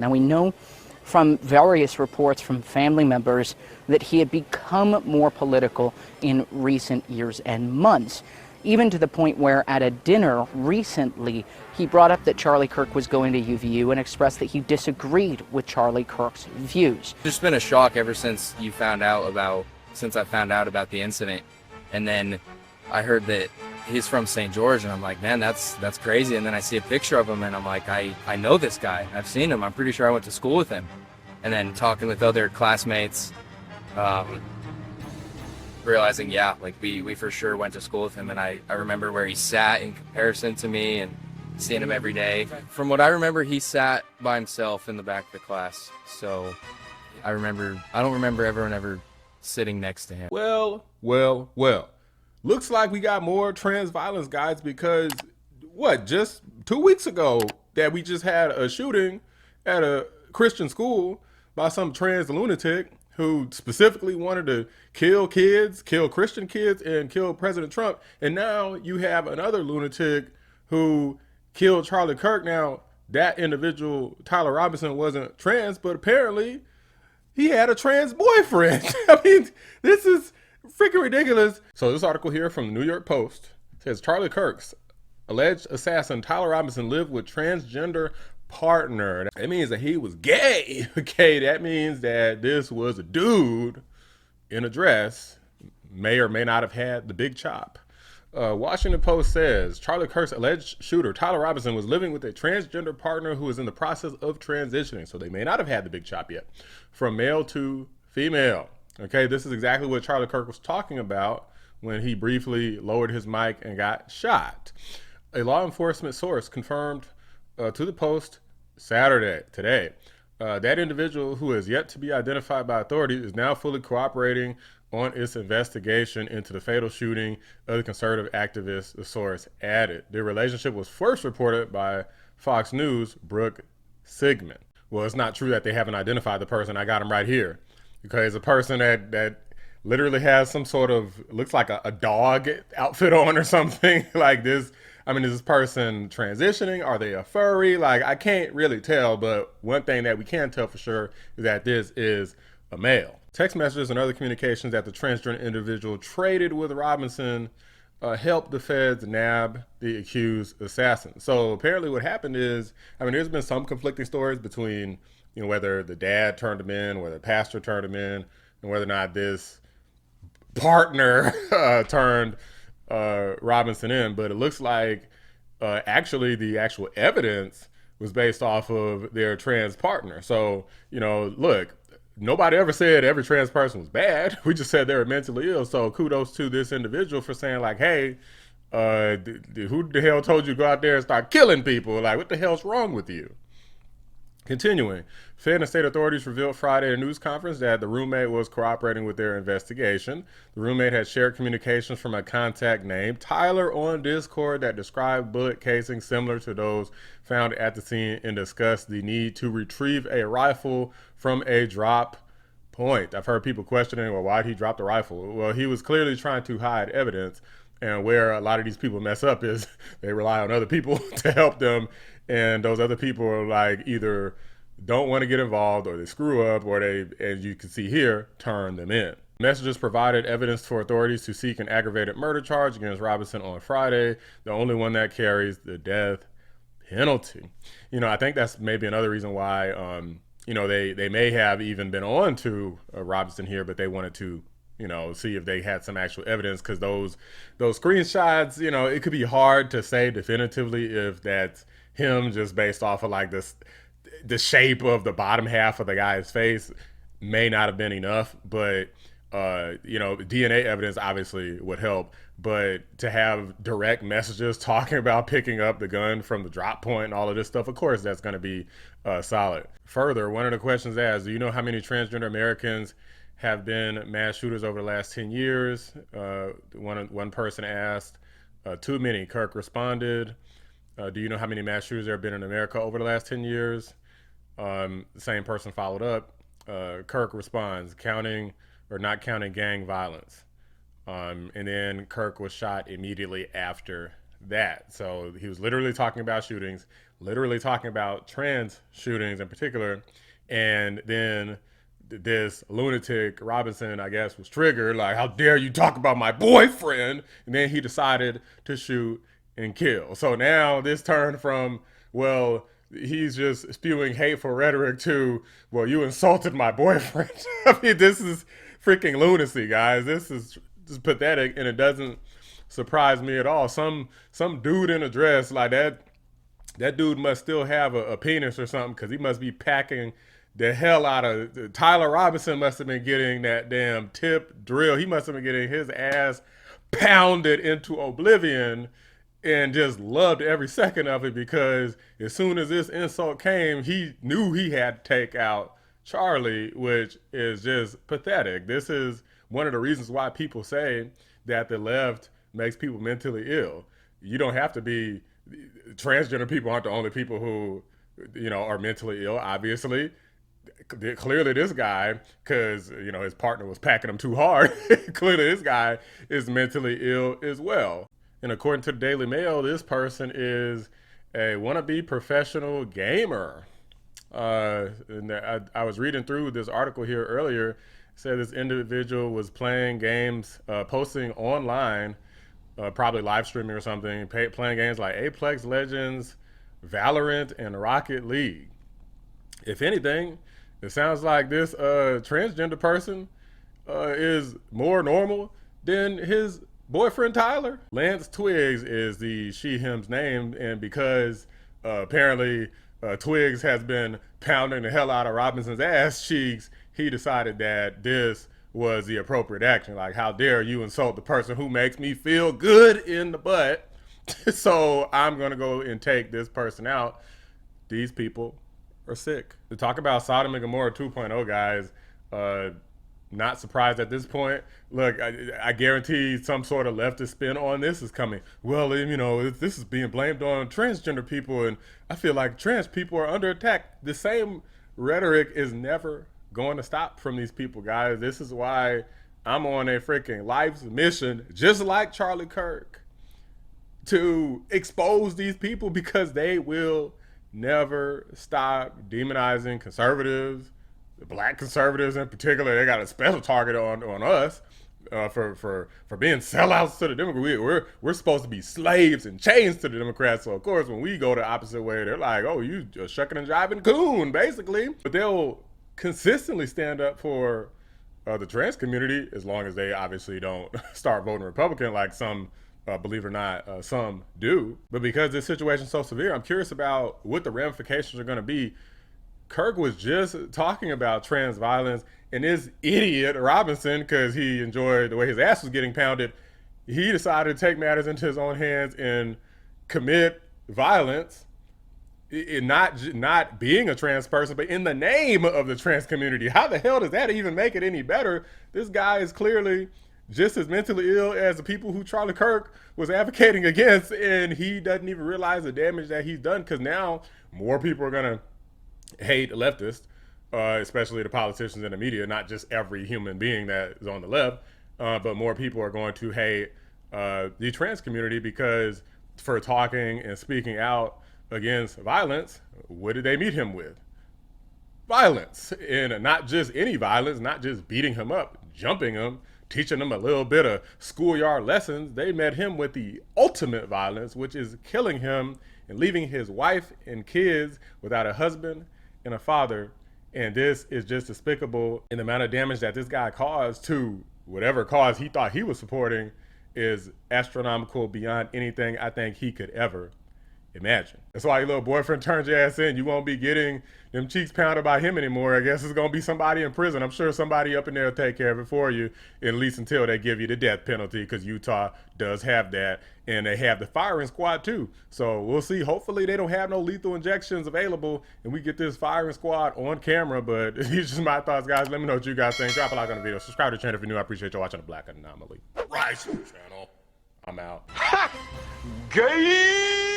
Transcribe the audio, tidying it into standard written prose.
Now, we know from various reports from family members that he had become more political in recent years and months, even to the point where at a dinner recently, he brought up that Charlie Kirk was going to UVU and expressed that he disagreed with Charlie Kirk's views. It's just been a shock ever since I found out about the incident. And then I heard that he's from St. George, and I'm like, man, that's crazy. And then I see a picture of him, and I'm like, I know this guy. I've seen him. I'm pretty sure I went to school with him. And then talking with other classmates, realizing, yeah, like we for sure went to school with him. And I remember where he sat in comparison to me and seeing him every day. From what I remember, he sat by himself in the back of the class. So I don't remember everyone ever sitting next to him. Well. Looks like we got more trans violence, guys, because just 2 weeks ago that we just had a shooting at a Christian school by some trans lunatic who specifically wanted to kill kids, kill Christian kids, and kill President Trump. And now you have another lunatic who killed Charlie Kirk. Now, that individual, Tyler Robinson, wasn't trans, but apparently he had a trans boyfriend. I mean, this is freaking ridiculous. So this article here from the New York Post says Charlie Kirk's alleged assassin Tyler Robinson lived with transgender partner. That means that he was gay. Okay, that means that this was a dude in a dress, may or may not have had the big chop. Washington Post says Charlie Kirk's alleged shooter Tyler Robinson was living with a transgender partner who is in the process of transitioning. So they may not have had the big chop yet. From male to female. Okay, this is exactly what Charlie Kirk was talking about when he briefly lowered his mic and got shot. A law enforcement source confirmed to the Post today, that individual, who is yet to be identified by authorities, is now fully cooperating on its investigation into the fatal shooting of the conservative activist, the source added. The relationship was first reported by Fox News' Brooke Sigmund. Well, it's not true that they haven't identified the person. I got him right here. Because a person that literally has some sort of, looks like a dog outfit on or something like this. I mean, is this person transitioning? Are they a furry? Like, I can't really tell, but one thing that we can tell for sure is that this is a male. Text messages and other communications that the transgender individual traded with Robinson helped the feds nab the accused assassin. So apparently what happened is, I mean, there's been some conflicting stories between, you know, whether the dad turned him in, whether the pastor turned him in, and whether or not this partner turned Robinson in. But it looks like actually the actual evidence was based off of their trans partner. So, you know, look, nobody ever said every trans person was bad. We just said they were mentally ill. So kudos to this individual for saying like, hey, who the hell told you to go out there and start killing people? Like, what the hell's wrong with you? Continuing, Fed and state authorities revealed Friday at a news conference that the roommate was cooperating with their investigation. The roommate had shared communications from a contact named Tyler on Discord that described bullet casings similar to those found at the scene and discussed the need to retrieve a rifle from a drop point. I've heard people questioning, well, why'd he drop the rifle? Well, he was clearly trying to hide evidence. And where a lot of these people mess up is they rely on other people to help them. And those other people are like either don't want to get involved or they screw up or they, as you can see here, turn them in. Messages provided evidence for authorities to seek an aggravated murder charge against Robinson on Friday, the only one that carries the death penalty. You know, I think that's maybe another reason why, you know, they may have even been on to Robinson here, but they wanted to, you know, see if they had some actual evidence, because those screenshots, you know, it could be hard to say definitively if that's him just based off of like the shape of the bottom half of the guy's face may not have been enough, but you know, DNA evidence obviously would help, but to have direct messages talking about picking up the gun from the drop point and all of this stuff, of course, that's going to be solid. Further, one of the questions asked, do you know how many transgender Americans have been mass shooters over the last 10 years? One person asked, too many. Kirk responded, do you know how many mass shooters there have been in America over the last 10 years? The same person followed up. Kirk responds, counting or not counting gang violence. And then Kirk was shot immediately after that. So he was literally talking about shootings, literally talking about trans shootings in particular. And then this lunatic Robinson, I guess, was triggered. Like, how dare you talk about my boyfriend? And then he decided to shoot and kill. So now this turned from, well, he's just spewing hateful rhetoric to, well, you insulted my boyfriend. I mean, this is freaking lunacy, guys. This is just pathetic, and it doesn't surprise me at all. Some dude in a dress like that dude must still have a penis or something, because he must be packing the hell out of. Tyler Robinson must have been getting that damn tip drill. He must have been getting his ass pounded into oblivion and just loved every second of it, because as soon as this insult came, he knew he had to take out Charlie, which is just pathetic. This is one of the reasons why people say that the left makes people mentally ill. You don't have to be, transgender people aren't the only people who, are mentally ill, obviously. Clearly this guy, because, his partner was packing him too hard, clearly this guy is mentally ill as well. And according to the Daily Mail, this person is a wannabe professional gamer. And I was reading through this article here earlier. It said this individual was playing games, posting online, probably live streaming or something, playing games like Apex Legends, Valorant, and Rocket League. If anything, it sounds like this transgender person is more normal than his boyfriend Tyler. Lance Twiggs is the she/him's name, and because apparently Twiggs has been pounding the hell out of Robinson's ass cheeks, he decided that this was the appropriate action. Like, how dare you insult the person who makes me feel good in the butt? So I'm gonna go and take this person out. These people are sick. To talk about Sodom and Gomorrah 2.0, guys, not surprised at this point. Look, I guarantee some sort of leftist spin on this is coming. Well, this is being blamed on transgender people, and I feel like trans people are under attack. The same rhetoric is never going to stop from these people, guys. This is why I'm on a freaking life's mission, just like Charlie Kirk, to expose these people, because they will never stop demonizing conservatives. The black conservatives in particular, they got a special target on us for being sellouts to the Democrats. We're supposed to be slaves and chains to the Democrats. So of course, when we go the opposite way, they're like, "Oh, you a shucking and jiving coon," basically. But they'll consistently stand up for the trans community, as long as they obviously don't start voting Republican like some. Believe it or not, some do. But because this situation is so severe, I'm curious about what the ramifications are going to be. Kirk was just talking about trans violence, and this idiot Robinson, because he enjoyed the way his ass was getting pounded, he decided to take matters into his own hands and commit violence, in not being a trans person, but in the name of the trans community. How the hell does that even make it any better? This guy is clearly just as mentally ill as the people who Charlie Kirk was advocating against, and he doesn't even realize the damage that he's done, because now more people are going to hate leftists, especially the politicians and the media, not just every human being that is on the left, but more people are going to hate the trans community, because for talking and speaking out against violence, what did they meet him with? Violence. And not just any violence, not just beating him up, jumping him, teaching him a little bit of schoolyard lessons. They met him with the ultimate violence, which is killing him and leaving his wife and kids without a husband and a father. And this is just despicable. And the amount of damage that this guy caused to whatever cause he thought he was supporting is astronomical, beyond anything I think he could ever imagine. That's why your little boyfriend turns your ass in. You won't be getting them cheeks pounded by him anymore. I guess it's going to be somebody in prison. I'm sure somebody up in there will take care of it for you, at least until they give you the death penalty, because Utah does have that. And they have the firing squad too. So we'll see. Hopefully they don't have no lethal injections available and we get this firing squad on camera. But these are just my thoughts, guys. Let me know what you guys think. Drop a like on the video. Subscribe to the channel if you're new. I appreciate you watching the Black Anomaly. Rise channel. I'm out. Gay!